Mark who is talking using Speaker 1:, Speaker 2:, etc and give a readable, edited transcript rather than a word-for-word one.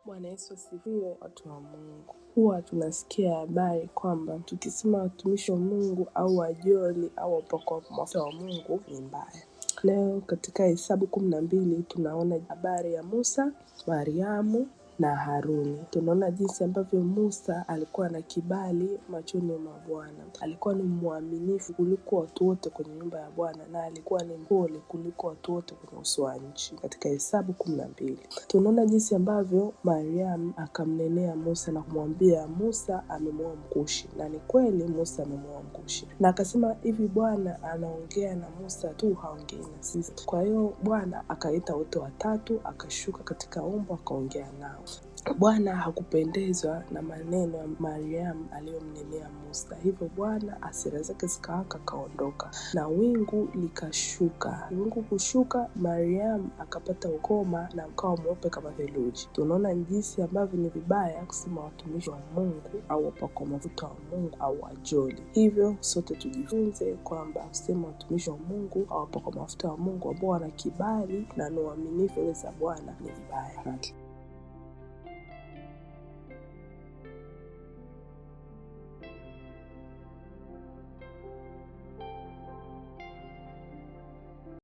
Speaker 1: Bwana Yesu asifiwe, watu wa Mungu. Huwa tunasikia habari kwamba tukisema watumishi wa Mungu au wajoli au wapakwa mafuta wa Mungu ni mbaya. Leo katika Hesabu 12 tunaona habari ya Musa, Mariamu na Haruni. Tunaona jinsi ambavyo Musa alikuwa na kibali machoni mwa Bwana. Alikuwa ni mwaminifu kuliko watu wote kwenye nyumba ya Bwana, na alikuwa ni mpole kuliko watu wote kwenye uso wa nchi. Katika Hesabu 12 tunaona jinsi ambavyo Mariamu akamnenea Musa na kumwambia Musa amemwoa Mkushi. Na ni kweli Musa amemwoa Mkushi. Na akasema hivi, Bwana anaongea na Musa tu, haongei na sisi. Kwa hiyo Bwana akaita wote watatu, akashuka katika umbo, akaongea nao. Bwana hakupendezwa na maneno ya Mariamu aliyomnenea Musa. Hivyo Bwana hasira zake zikawaka, akaondoka. Na wingu likashuka. Wingu kushuka, Mariamu akapata ukoma na akawa mweupe kama theluji. Tunaona jinsi ambavyo ni vibaya kusema watumishi wa Mungu au wapakwa mafuta wa Mungu au wajoli. Hivyo sote tujifunze kwamba kusema watumishi wa Mungu au wapakwa mafuta wa Mungu ambao wana kibali na ni waaminifu mbele za Bwana ni vibaya.